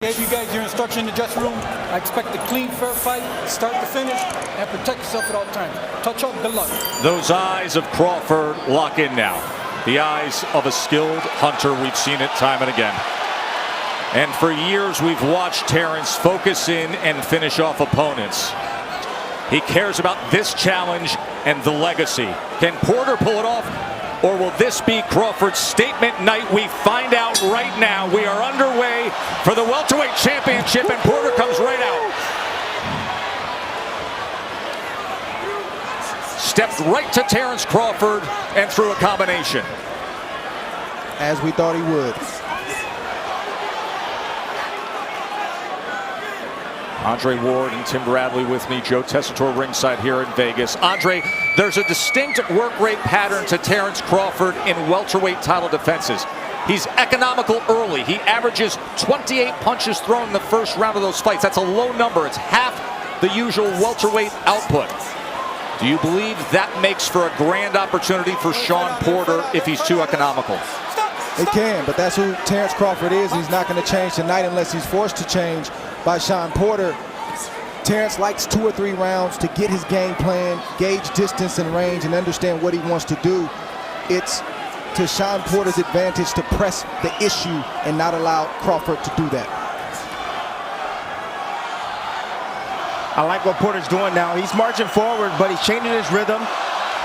Gave you guys your instruction in the dressing room. I expect a clean, fair fight, start to finish, and protect yourself at all times. Touch up, good luck. Those eyes of Crawford lock in now. The eyes of a skilled hunter. We've seen it time and again. And for years, we've watched Terrence focus in and finish off opponents. He cares about this challenge and the legacy. Can Porter pull it off? Or will this be Crawford's statement night? We find out right now. We are underway for the welterweight championship, and Porter comes right out. Stepped right to Terrence Crawford and threw a combination. As we thought he would. Andre Ward and Tim Bradley with me. Joe Tessitore ringside here in Vegas. Andre, there's a distinct work rate pattern to Terrence Crawford in welterweight title defenses. He's economical early. He averages 28 punches thrown in the first round of those fights. That's a low number. It's half the usual welterweight output. Do you believe that makes for a grand opportunity for Shawn Porter if he's too economical? It can, but that's who Terrence Crawford is. He's not going to change tonight unless he's forced to change by Shawn Porter. Terrence likes 2 or 3 rounds to get his game plan, gauge distance and range, and understand what he wants to do. It's to Shawn Porter's advantage to press the issue and not allow Crawford to do that. I like what Porter's doing now. He's marching forward, but he's changing his rhythm,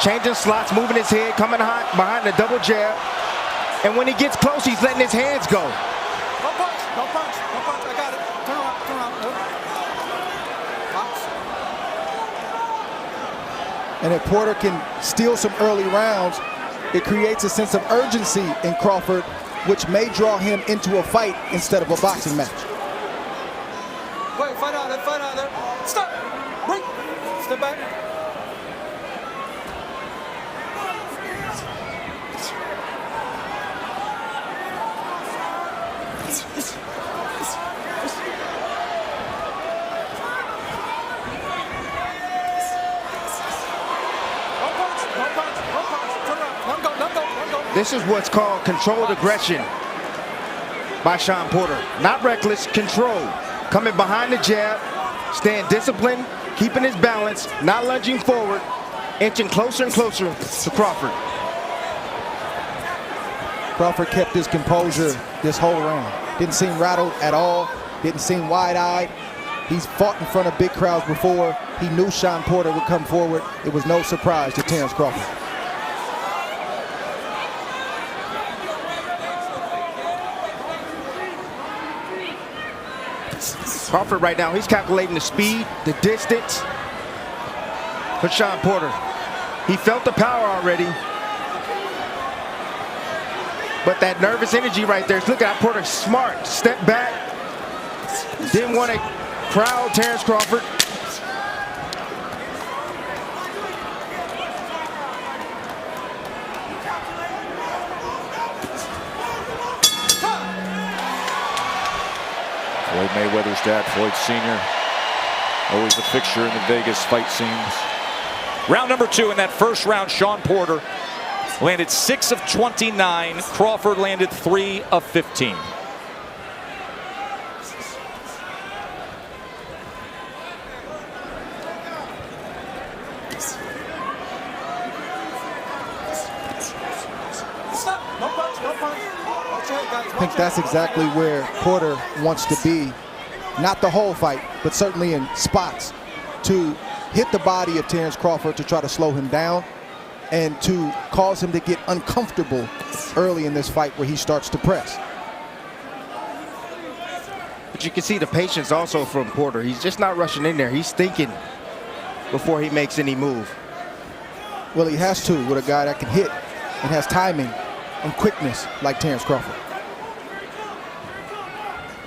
changing slots, moving his head, coming behind the double jab. And when he gets close, he's letting his hands go. No punch, no punch, no punch. I got it. Turn around, turn around. And if Porter can steal some early rounds, it creates a sense of urgency in Crawford, which may draw him into a fight instead of a boxing match. Wait, fight out there, fight out there. Stop, break, step back. This is what's called controlled aggression by Shawn Porter. Not reckless, controlled. Coming behind the jab, staying disciplined, keeping his balance, not lunging forward, inching closer and closer to Crawford. Crawford kept his composure this whole round. Didn't seem rattled at all, didn't seem wide-eyed. He's fought in front of big crowds before. He knew Shawn Porter would come forward. It was no surprise to Terrence Crawford. Crawford right now, he's calculating the speed, the distance for Shawn Porter. He felt the power already. But that nervous energy right there, look at Porter, smart, step back. Didn't want to crowd Terrence Crawford. Floyd Mayweather's dad, Floyd Sr., always a fixture in the Vegas fight scenes. Round number 2. In that first round, Shawn Porter landed 6 of 29. Crawford landed 3 of 15. I think that's exactly where Porter wants to be. Not the whole fight, but certainly in spots to hit the body of Terrence Crawford to try to slow him down and to cause him to get uncomfortable early in this fight where he starts to press. But you can see the patience also from Porter. He's just not rushing in there. He's thinking before he makes any move. Well, he has to with a guy that can hit and has timing and quickness like Terrence Crawford.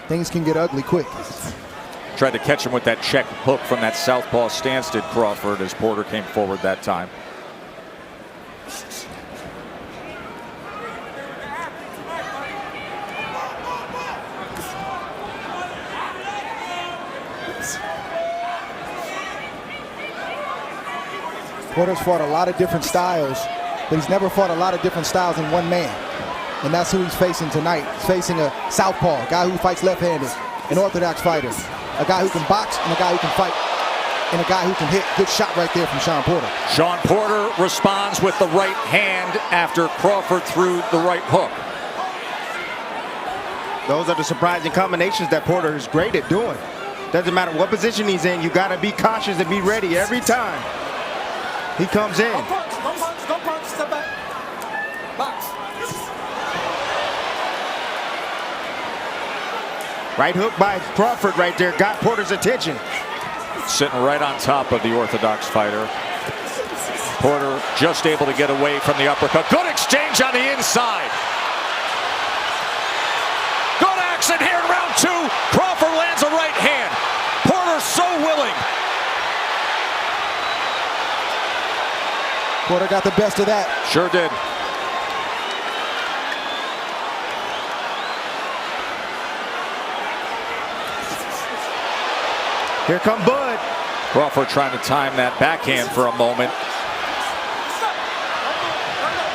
Things can get ugly quick. Tried to catch him with that check hook from that southpaw stance, did Crawford, as Porter came forward that time. Porter's fought a lot of different styles, but he's never fought a lot of different styles in one man. And that's who he's facing tonight. He's facing a southpaw, a guy who fights left-handed. an orthodox fighter. A guy who can box and a guy who can fight. And a guy who can hit. Good shot right there from Shawn Porter. Shawn Porter responds with the right hand after Crawford threw the right hook. Those are the surprising combinations that Porter is great at doing. Doesn't matter what position he's in, you got to be cautious and be ready every time he comes in. Don't punch, step back. Box. Right hook by Crawford right there got Porter's attention. Sitting right on top of the orthodox fighter. Porter just able to get away from the uppercut. Good exchange on the inside. Good action here in round 2. Crawford lands a right hand. Porter so willing. Porter got the best of that. Sure did. Here come Bud. Crawford trying to time that backhand for a moment.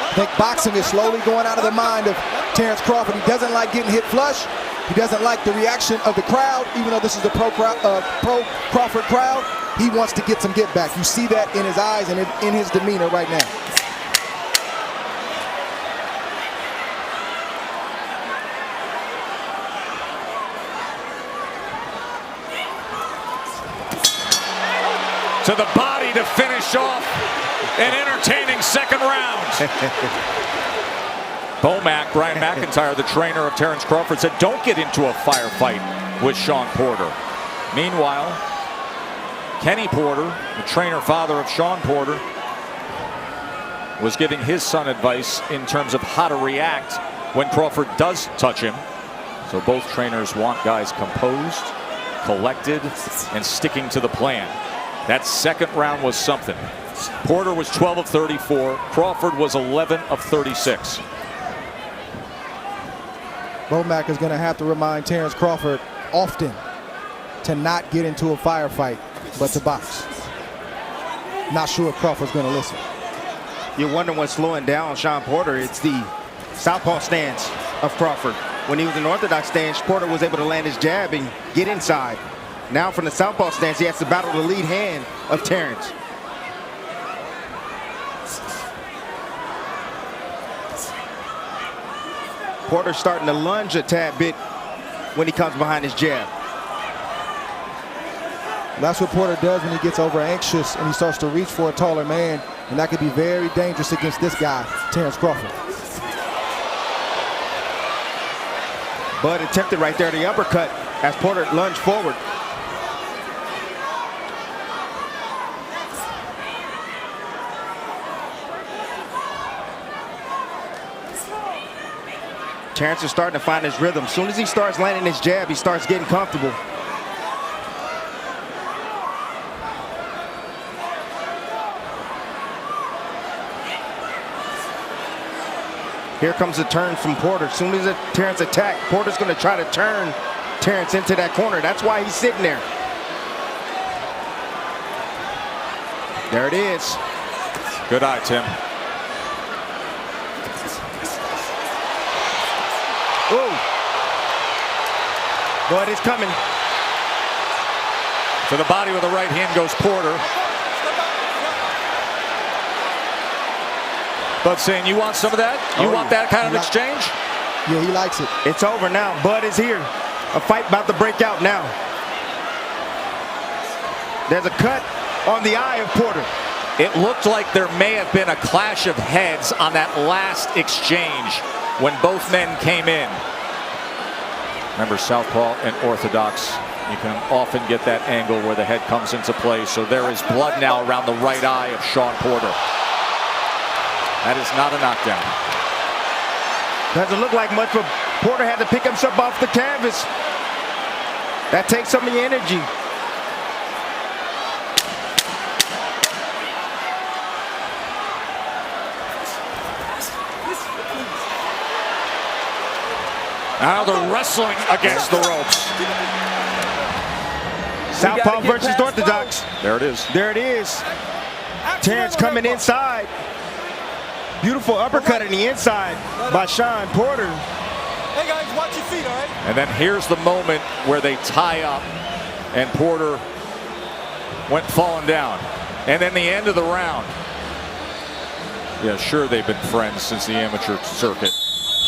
I think boxing is slowly going out of the mind of Terrence Crawford. He doesn't like getting hit flush. He doesn't like the reaction of the crowd, even though this is the pro Crawford crowd. He wants to get some get back. You see that in his eyes and in his demeanor right now. To the body to finish off an entertaining second round. Brian McIntyre, the trainer of Terrence Crawford, said don't get into a firefight with Shawn Porter. Meanwhile, Kenny Porter, the trainer father of Shawn Porter, was giving his son advice in terms of how to react when Crawford does touch him. So both trainers want guys composed, collected, and sticking to the plan. That second round was something. Porter was 12 of 34. Crawford was 11 of 36. Bomac is going to have to remind Terrence Crawford often to not get into a firefight, but to box. Not sure if Crawford's going to listen. You wonder what's slowing down Shawn Porter. It's the southpaw stance of Crawford. When he was in orthodox stance, Porter was able to land his jab and get inside. Now from the southpaw stance, he has to battle the lead hand of Terrence. Porter starting to lunge a tad bit when he comes behind his jab. That's what Porter does when he gets over anxious and he starts to reach for a taller man, and that could be very dangerous against this guy, Terrence Crawford. Bud attempted right there the uppercut as Porter lunged forward. Terrence is starting to find his rhythm. As soon as he starts landing his jab, he starts getting comfortable. Here comes a turn from Porter. As soon as Terrence attacks, Porter's going to try to turn Terrence into that corner. That's why he's sitting there. There it is. Good eye, Tim. Ooh. Bud is coming. To the body with the right hand goes Porter. Bud saying, you want some of that? You want that kind of exchange? Yeah, he likes it. It's over now. Bud is here. A fight about to break out now. There's a cut on the eye of Porter. It looked like there may have been a clash of heads on that last exchange when both men came in. Remember, southpaw and orthodox, you can often get that angle where the head comes into play. So there is blood now around the right eye of Shawn Porter. That is not a knockdown. Doesn't look like much, but Porter had to pick himself off the canvas. That takes some of the energy. Now they're wrestling against the ropes. Southpaw versus orthodox. There it is. There it is. Terrence coming inside. Beautiful uppercut in the inside by Shawn Porter. Hey guys, watch your feet, all right? And then here's the moment where they tie up, and Porter went falling down. And then the end of the round. Yeah, sure, they've been friends since the amateur circuit.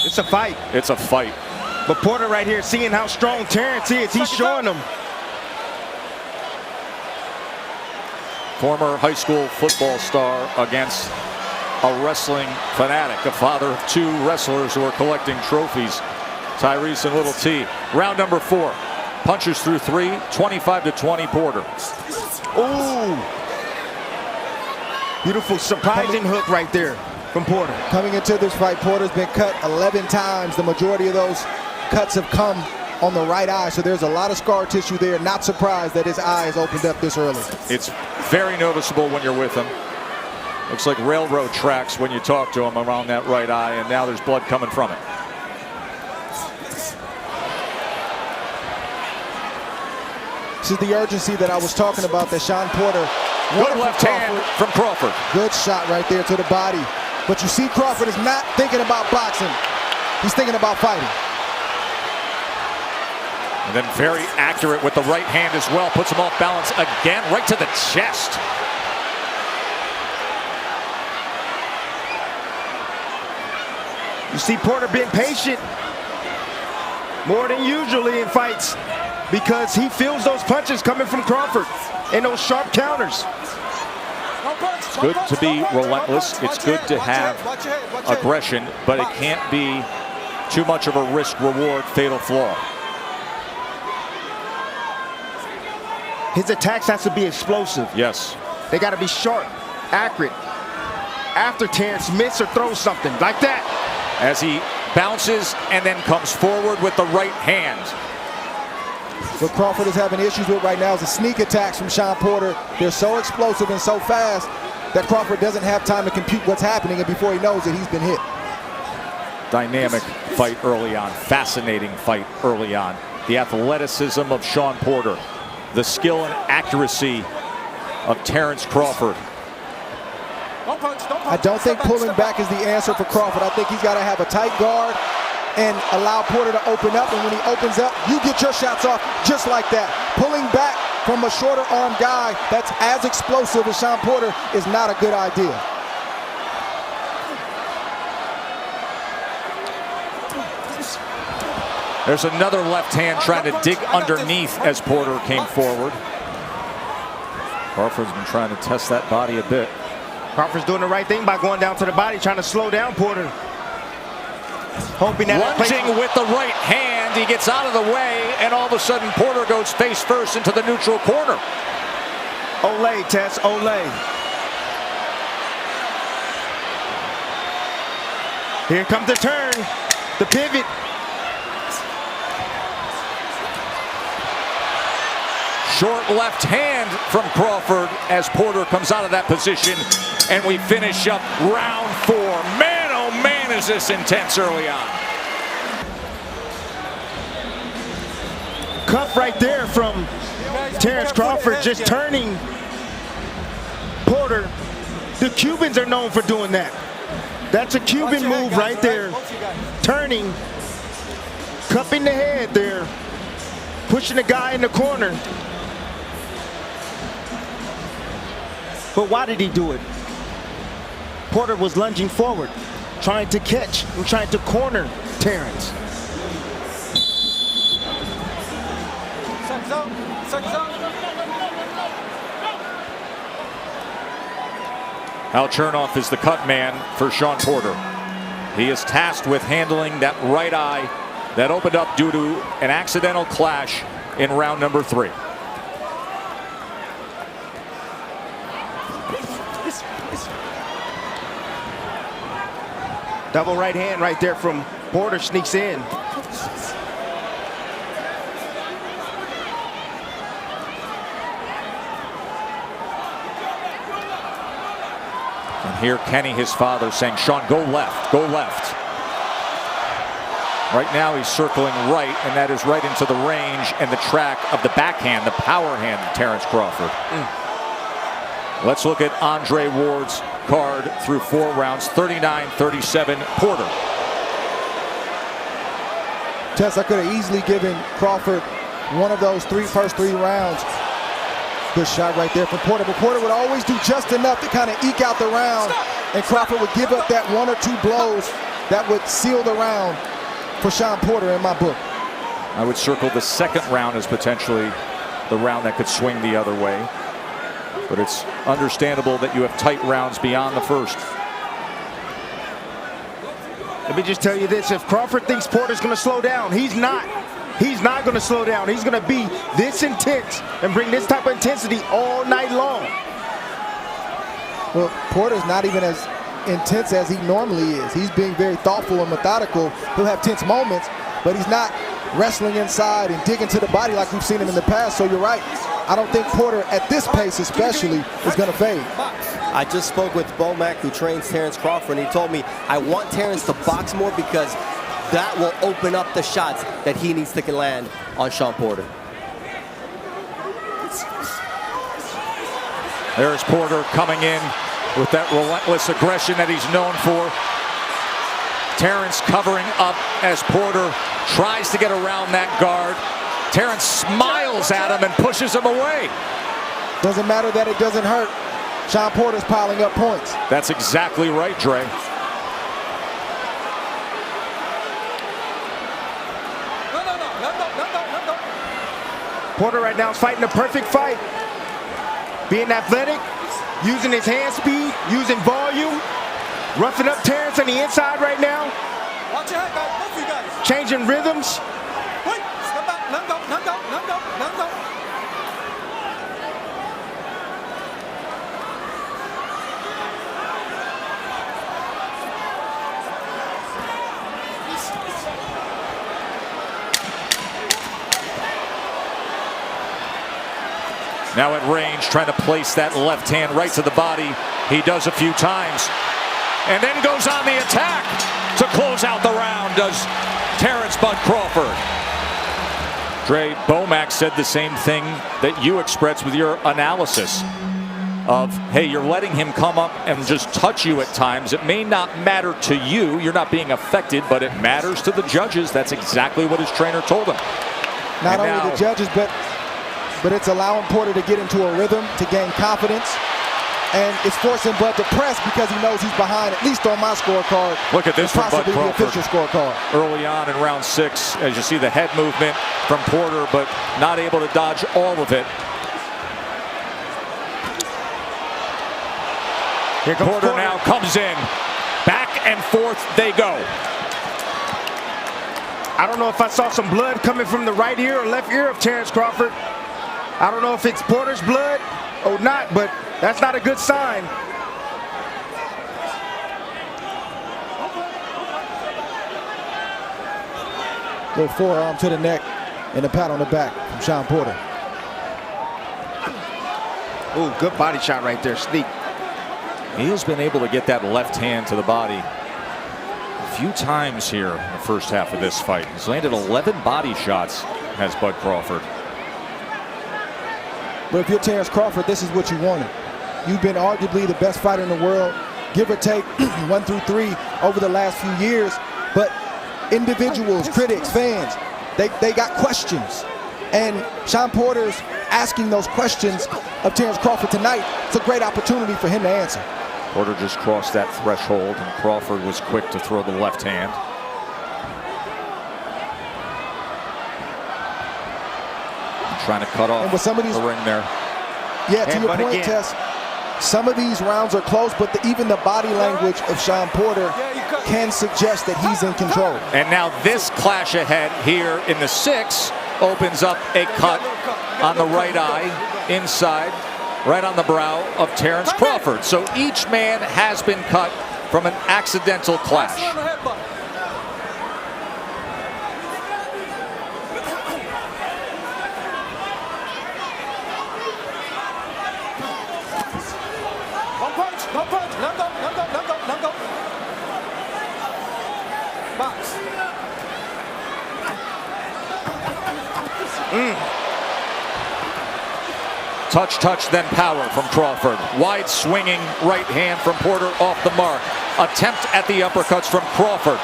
It's a fight. It's a fight. But Porter right here, seeing how strong Terrence is, he's showing them. Former high school football star against a wrestling fanatic, a father of 2 wrestlers who are collecting trophies, Tyrese and Little T. Round number 4. Punches through 3, 25-20 Porter. Ooh. Beautiful, surprising hook right there from Porter. Coming into this fight, Porter's been cut 11 times. The majority of those cuts have come on the right eye, so there's a lot of scar tissue there. Not surprised that his eye is opened up this early. It's very noticeable when you're with him. Looks like railroad tracks when you talk to him around that right eye, and now there's blood coming from it. This is the urgency that I was talking about that Shawn Porter Good left hand from Crawford. Good shot right there to the body. But you see Crawford is not thinking about boxing. He's thinking about fighting. And then very accurate with the right hand as well. Puts him off balance again, right to the chest. You see Porter being patient more than usually in fights because he feels those punches coming from Crawford and those sharp counters. It's good to be relentless. It's good to have aggression, but it can't be too much of a risk-reward fatal flaw. His attacks has to be explosive. Yes. They got to be sharp, accurate. After Terrence misses or throws something like that. As he bounces and then comes forward with the right hand. What Crawford is having issues with right now is the sneak attacks from Shawn Porter. They're so explosive and so fast that Crawford doesn't have time to compute what's happening, and before he knows it, he's been hit. Dynamic fight early on. Fascinating fight early on. The athleticism of Shawn Porter. The skill and accuracy of Terrence Crawford. I don't think pulling back is the answer for Crawford. I think he's got to have a tight guard and allow Porter to open up, and when he opens up, you get your shots off just like that. Pulling back from a shorter arm guy that's as explosive as Shawn Porter is not a good idea. There's another left hand trying to dig underneath as Porter came forward. Crawford's been trying to test that body a bit. Crawford's doing the right thing by going down to the body, trying to slow down Porter. Hoping that lunging with the right hand, he gets out of the way, and all of a sudden Porter goes face first into the neutral corner. Olay, Tess, olay. Here comes the turn, the pivot. Short left hand from Crawford as Porter comes out of that position, and we finish up round 4. Man, oh man, is this intense early on. Cuff right there from Terrence Crawford, just turning Porter. The Cubans are known for doing that. That's a Cuban move right there. Turning, cupping the head there, pushing the guy in the corner. But why did he do it? Porter was lunging forward, trying to catch and trying to corner Terrence. Al Chernoff is the cut man for Shawn Porter. He is tasked with handling that right eye that opened up due to an accidental clash in round number 3. Double right hand right there from Porter, sneaks in. And here Kenny, his father, saying, Shawn, go left, go left. Right now he's circling right, and that is right into the range and the track of the backhand, the power hand of Terrence Crawford. Let's look at Andre Ward's card through 4 rounds, 39-37 Porter. Tess, I could have easily given Crawford one of those first three rounds. Good shot right there from Porter, but Porter would always do just enough to kind of eke out the round, and Crawford would give up that one or two blows that would seal the round for Shawn Porter in my book. I would circle the second round as potentially the round that could swing the other way. But it's understandable that you have tight rounds beyond the first. Let me just tell you this. If Crawford thinks Porter's going to slow down, he's not. He's not going to slow down. He's going to be this intense and bring this type of intensity all night long. Well, Porter's not even as intense as he normally is. He's being very thoughtful and methodical. He'll have tense moments, but he's not wrestling inside and digging to the body like we've seen him in the past. So you're right. I don't think Porter, at this pace especially, is going to fade. I just spoke with Bomac, who trains Terrence Crawford, and he told me, I want Terrence to box more because that will open up the shots that he needs to land on Shawn Porter. There's Porter coming in with that relentless aggression that he's known for. Terrence covering up as Porter tries to get around that guard. Terrence smiles at him and pushes him away. Doesn't matter that it doesn't hurt. Shawn Porter's piling up points. That's exactly right, Dre. Porter right now is fighting a perfect fight. Being athletic, using his hand speed, using volume, roughing up Terrence on the inside right now. Watch your head, guys. Both of you guys. Changing rhythms. Wait, step back. Let him go. Let him go. Let him go. Let him go. Now at range, trying to place that left hand right to the body. He does a few times. And then goes on the attack to close out the round, does Terrence Bud Crawford. Dre, Bomac said the same thing that you expressed with your analysis of, hey, you're letting him come up and just touch you at times. It may not matter to you. You're not being affected, but it matters to the judges. That's exactly what his trainer told him. Not only the judges, but it's allowing Porter to get into a rhythm, to gain confidence. And it's forcing Bud to press because he knows he's behind, at least on my scorecard. Look at this from Bud possibly the Crawford. official scorecard. Early on in round 6, as you see the head movement from Porter, but not able to dodge all of it. Here comes Porter now comes in. Back and forth they go. I don't know if I saw some blood coming from the right ear or left ear of Terrence Crawford. I don't know if it's Porter's blood or not, but that's not a good sign. Little forearm to the neck and a pat on the back from Shawn Porter. Ooh, good body shot right there, Sneak. He has been able to get that left hand to the body a few times here in the first half of this fight. He's landed 11 body shots, has Bud Crawford. But if you're Terrence Crawford, this is what you wanted. You've been arguably the best fighter in the world, give or take 1 through 3 over the last few years. But individuals, critics, fans, they got questions. And Shawn Porter's asking those questions of Terrence Crawford tonight. It's a great opportunity for him to answer. Porter just crossed that threshold, and Crawford was quick to throw the left hand. Trying to cut off the ring there. Yeah, to your point, Tess, some of these rounds are close, but even the body language of Shawn Porter can suggest that he's in control. And now this clash ahead here in the 6th opens up a cut on the right eye, inside, right on the brow of Terrence Crawford. So each man has been cut from an accidental clash. Touch, touch, then power from Crawford. Wide swinging right hand from Porter off the mark. Attempt at the uppercuts from Crawford.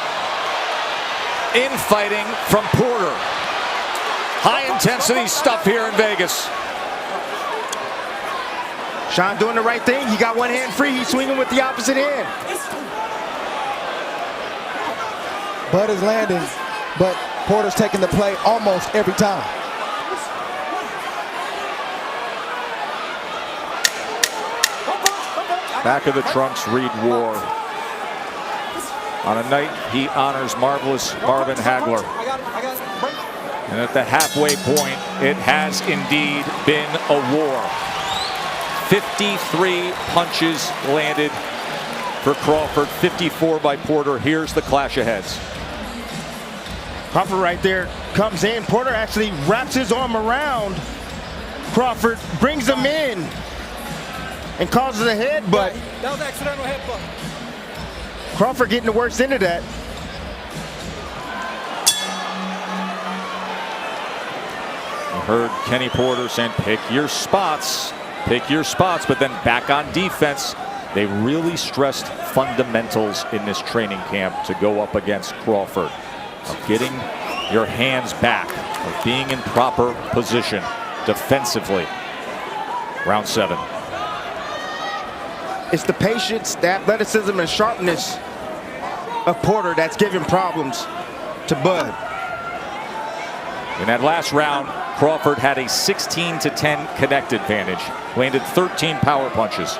infighting from Porter. High intensity stuff here in Vegas. Sean doing the right thing. He got one hand free. He's swinging with the opposite hand. Bud is landing, but Porter's taking the play almost every time. Back of the trunks, Reed War. On a night he honors marvelous Marvin Hagler. And at the halfway point, it has indeed been a war. 53 punches landed for Crawford, 54 by Porter. Here's the clash of heads. Crawford right there comes in. Porter actually wraps his arm around Crawford, brings him in, and causes a headbutt. That was accidental headbutt. Crawford getting the worst end of that. You heard Kenny Porter saying, pick your spots, but then back on defense. They really stressed fundamentals in this training camp to go up against Crawford. Of getting your hands back, of being in proper position defensively. Round 7. It's the patience, the athleticism, and sharpness of Porter that's giving problems to Bud. In that last round, Crawford had a 16-10 connect advantage. Landed 13 power punches.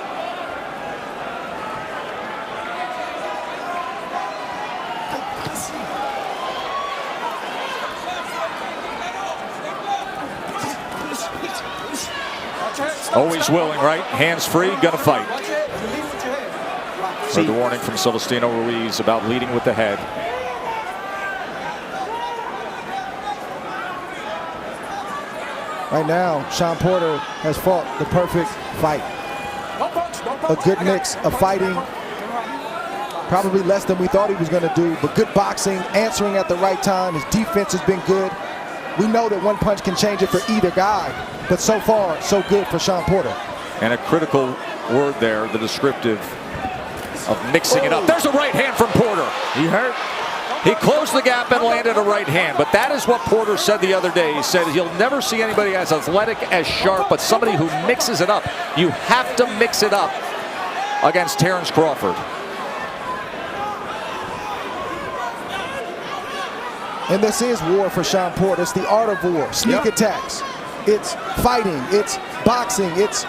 Always willing, right? Hands free, gonna fight. Heard the warning from Celestino Ruiz about leading with the head. Right now, Sean Porter has fought the perfect fight. A good mix of fighting, probably less than we thought he was going to do, but good boxing, answering at the right time. His defense has been good. We know that one punch can change it for either guy, but so far, so good for Sean Porter. And a critical word there, the descriptive of mixing it up. There's a right hand from Porter. He hurt. He closed the gap and landed a right hand, but that is what Porter said the other day. He said he'll never see anybody as athletic, as sharp, but somebody who mixes it up. You have to mix it up against Terence Crawford. And this is war for Sean Porter. It's the art of war. Sneak attacks. It's fighting. It's boxing. It's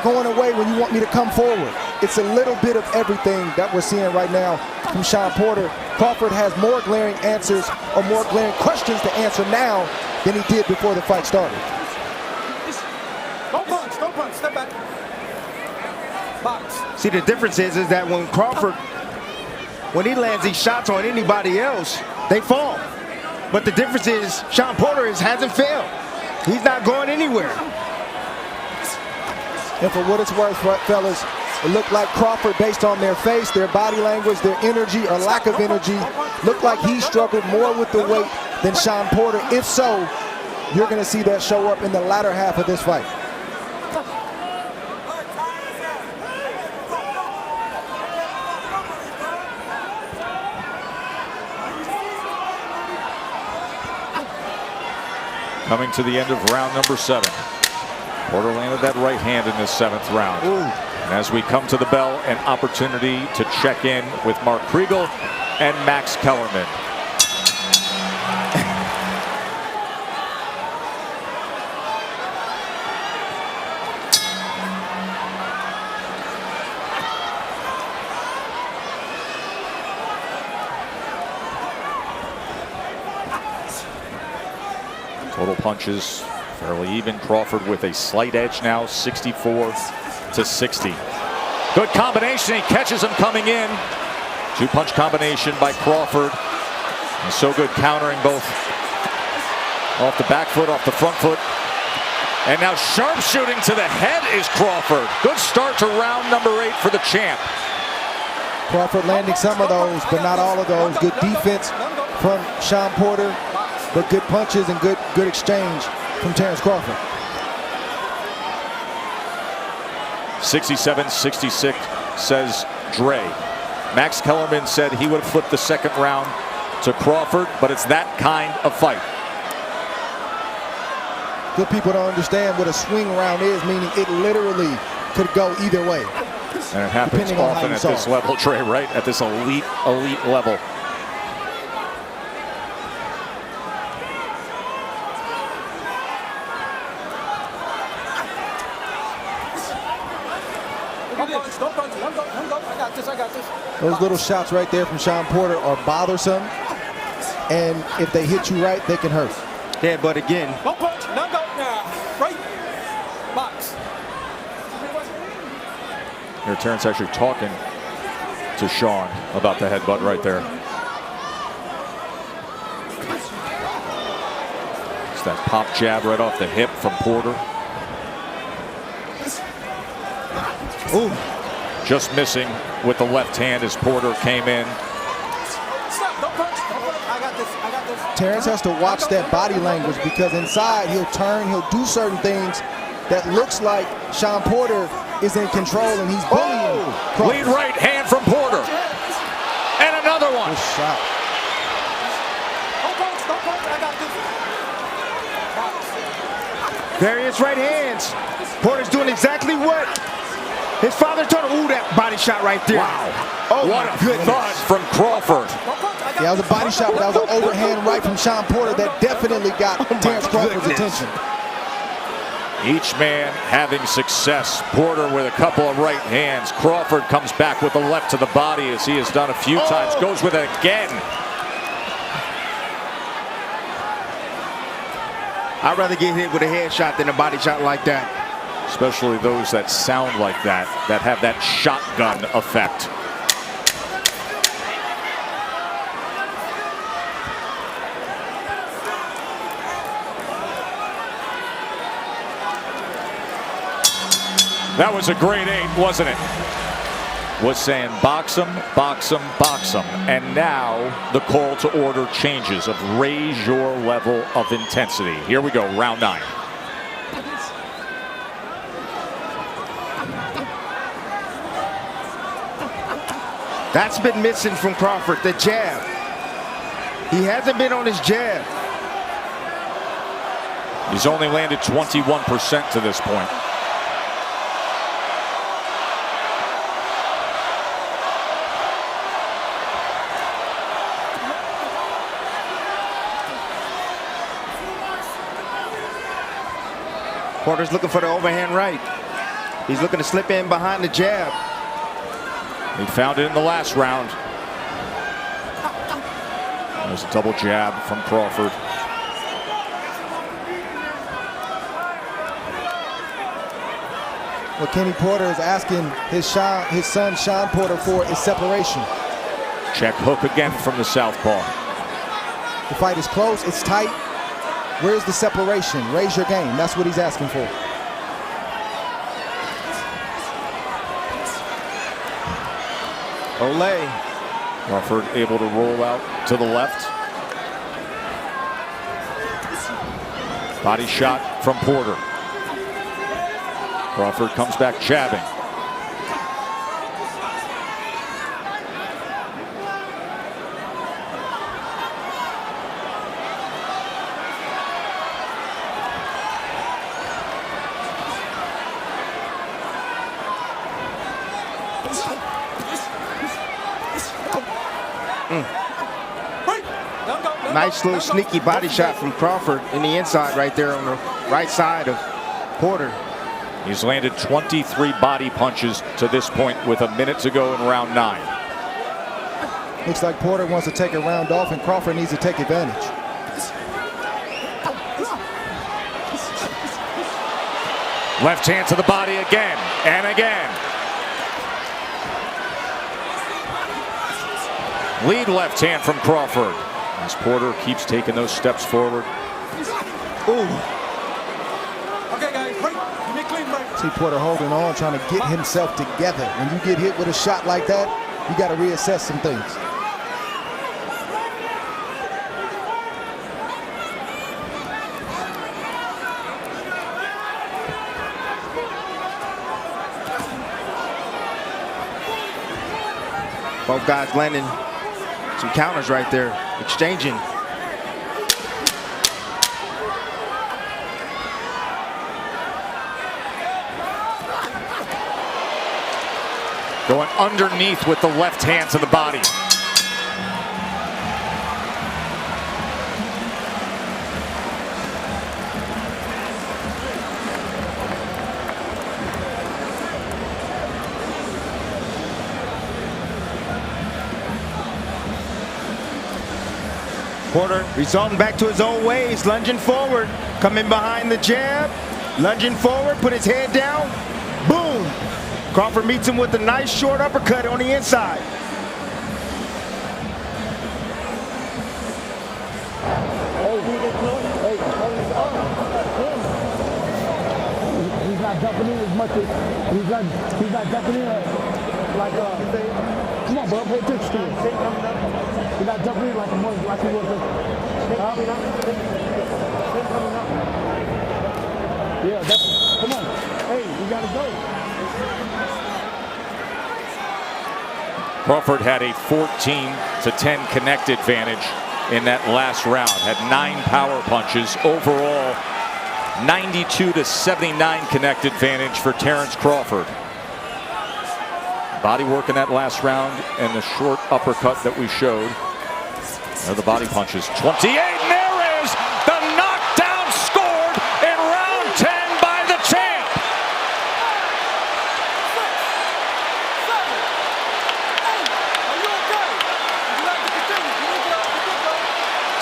going away when you want me to come forward. It's a little bit of everything that we're seeing right now from Sean Porter. Crawford has more glaring answers or more glaring questions to answer now than he did before the fight started. Don't punch, step back. Box. See, the difference is that when Crawford, when he lands these shots on anybody else, they fall. But the difference is Sean Porter hasn't failed. He's not going anywhere. And for what it's worth, fellas, it looked like Crawford, based on their face, their body language, their energy or lack of energy, looked like he struggled more with the weight than Sean Porter. If so, you're going to see that show up in the latter half of this fight. Coming to the end of round number 7. Porter landed that right hand in this 7th round. And as we come to the bell, an opportunity to check in with Mark Kriegel and Max Kellerman. Total punches fairly even. Crawford with a slight edge now, 64-60. Good combination. He catches him coming in. 2-punch combination by Crawford. And so good countering both off the back foot, off the front foot. And now sharpshooting to the head is Crawford. Good start to round number 8 for the champ. Crawford landing some of those, but not all of those. Good defense from Sean Porter, but good punches and good exchange from Terence Crawford. 67-66 says Dre. Max Kellerman said he would have flipped the second round to Crawford, but it's that kind of fight. Good people don't understand what a swing round is, meaning it literally could go either way. And it happens Depending on how often you at saw this it. level, Trey, right? At this elite level. Don't punch. Let him go. I got this. Those little shots right there from Shawn Porter are bothersome, and if they hit you right, they can hurt. Yeah, but again, Don't punch. Let him go. Right. Box. Here, Terrence actually talking to Shawn about the headbutt right there. It's that pop jab right off the hip from Porter. Ooh, Just missing with the left hand as Porter came in. Stop. Don't punch. I got this. Terrence has to watch that body language, because inside he'll turn, he'll do certain things that looks like Shawn Porter is in control and he's bullying. Crawford. Lead right hand from Porter. And another one. Good shot. Don't punch. I got this. various right hands. Porter's doing exactly what his father told him. Ooh, that body shot right there. Wow. Oh, What my a goodness. thud from Crawford. Yeah, that was a body shot, but that was an overhand right from Shawn Porter that definitely got Terrence Crawford's goodness. attention. Each man having success. Porter with a couple of right hands. Crawford comes back with the left to the body, as he has done a few times. Goes with it again. I'd rather get hit with a headshot than a body shot like that. Especially those that sound like that have that shotgun effect. That was a great 8, wasn't it? Was saying box him, box him, box him. And now the call to order changes of raise your level of intensity. Here we go, round 9. That's been missing from Crawford, the jab. He hasn't been on his jab. He's only landed 21% to this point. Porter's looking for the overhand right. He's looking to slip in behind the jab. He found it in the last round. There's a double jab from Crawford. What Kenny Porter is asking his son Shawn Porter for is separation. Check hook again from the southpaw. The fight is close, it's tight. Where's the separation? Raise your game. That's what he's asking for. Olay. Crawford able to roll out to the left. Body shot from Porter. Crawford comes back jabbing. Nice little sneaky body shot from Crawford in the inside right there on the right side of Porter. He's landed 23 body punches to this point with a minute to go in round 9. Looks like Porter wants to take a round off and Crawford needs to take advantage. Left hand to the body again and again. Lead left hand from Crawford as Porter keeps taking those steps forward. Ooh. Okay, guys, break. Give me a clean break. See Porter holding on, trying to get himself together. When you get hit with a shot like that, you got to reassess some things. Both guys landing some counters right there. exchanging. Going underneath with the left hand to the body. Porter resorting back to his old ways, lunging forward, coming behind the jab, lunging forward, put his head down, boom! Crawford meets him with a nice short uppercut on the inside. He's not jumping in as much as he's not jumping in like come on, bro, pay attention to him. He's not jumping in like he was. Yeah, that's come on. Hey, we gotta go. Crawford had a 14-10 connect advantage in that last round. Had 9 power punches. Overall, 92-79 connect advantage for Terence Crawford. Body work in that last round and the short uppercut that we showed. There are the body punches. 28, and there is the knockdown scored in round 10 by the champ.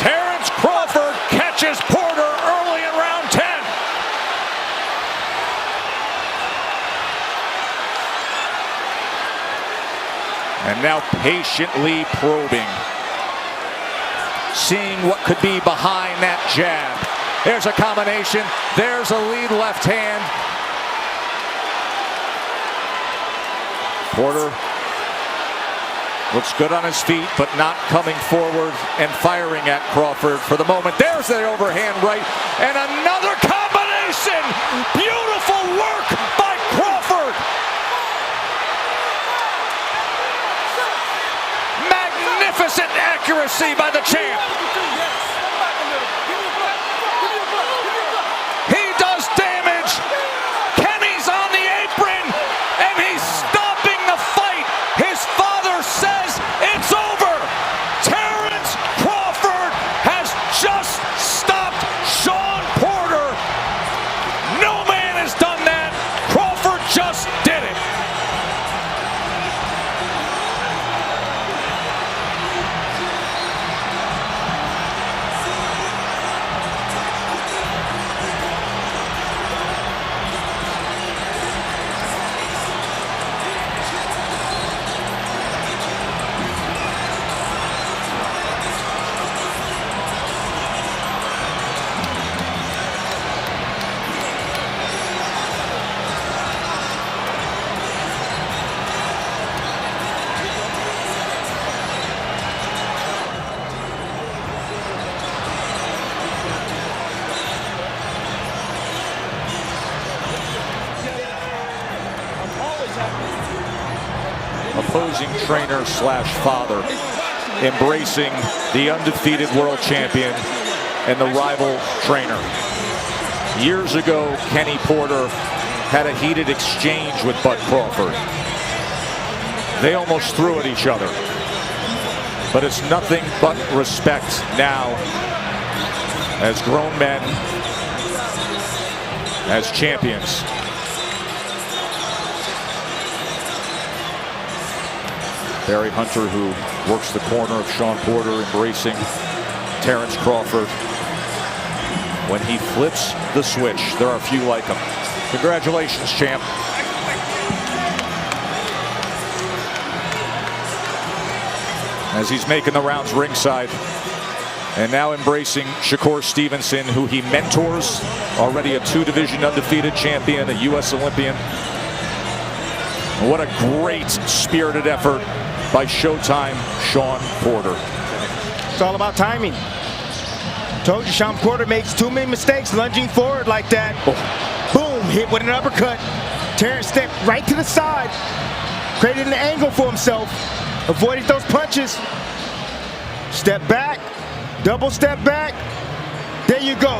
Terence Crawford catches Porter early in round 10. And now patiently probing. Seeing what could be behind that jab. There's a combination. There's a lead left hand. Porter looks good on his feet, but not coming forward and firing at Crawford for the moment. There's the overhand right, and another combination. Beautiful work by Crawford. Magnificent accuracy by the champ. He does damage. Kenny's on the apron, and he's stopping the fight. His father says it's over. Terence Crawford has just stopped Shawn Porter. No man has done that. Crawford just did it. Opposing trainer slash father embracing the undefeated world champion and the rival trainer. Years ago, Kenny Porter had a heated exchange with Bud Crawford. They almost threw at each other. But it's nothing but respect now as grown men, as champions. Barry Hunter, who works the corner of Shawn Porter, embracing Terence Crawford. When he flips the switch, there are few like him. Congratulations, champ. As he's making the rounds ringside. And now embracing Shakur Stevenson, who he mentors. Already a 2-division undefeated champion, a U.S. Olympian. What a great spirited effort by Showtime Shawn Porter. It's all about timing. Told you Shawn Porter makes too many mistakes lunging forward like that. Oh. Boom, hit with an uppercut. Terence stepped right to the side, created an angle for himself, avoided those punches. Step back, double step back. There you go.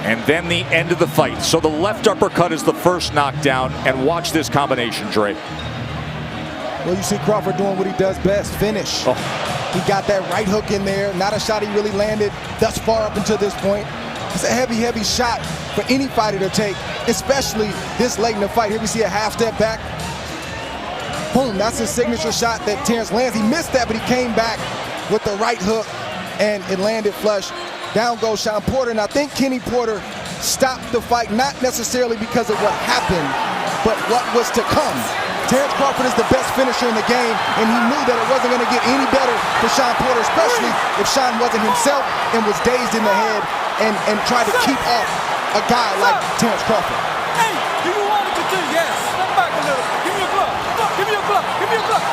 And then the end of the fight. So the left uppercut is the first knockdown. And watch this combination, Dre. Well, you see Crawford doing what he does best, finish. Oh. He got that right hook in there. Not a shot he really landed thus far up until this point. It's a heavy, heavy shot for any fighter to take, especially this late in the fight. Here we see a half step back. Boom, that's his signature shot that Terrence lands. He missed that, but he came back with the right hook, and it landed flush. Down goes Shawn Porter, and I think Kenny Porter stopped the fight, not necessarily because of what happened, but what was to come. Terrence Crawford is the best finisher in the game, and he knew that it wasn't going to get any better for Shawn Porter, especially if Shawn wasn't himself and was dazed in the head and tried to keep off a guy like Terrence Crawford. Hey, do you want to continue? Yes. Step back a little. Give me a glove. Give me a glove. Give me a glove.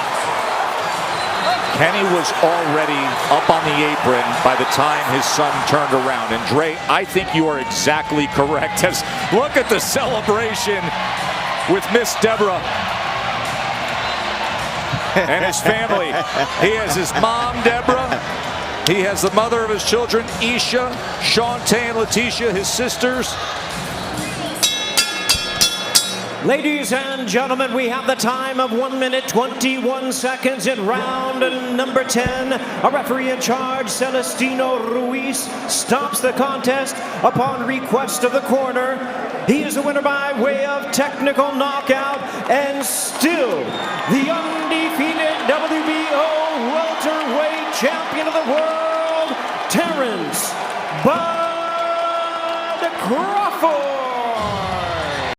Kenny was already up on the apron by the time his son turned around. And Dre, I think you are exactly correct. As look at the celebration with Miss Deborah and his family. He has his mom, Deborah. He has the mother of his children, Isha, Shantae, and Letitia, his sisters. Ladies and gentlemen, we have the time of 1 minute 21 seconds in round number 10. A referee in charge, Celestino Ruiz, stops the contest upon request of the corner. He is the winner by way of technical knockout and still the undefeated WBO welterweight champion of the world, Terrence "Bud" Crawford.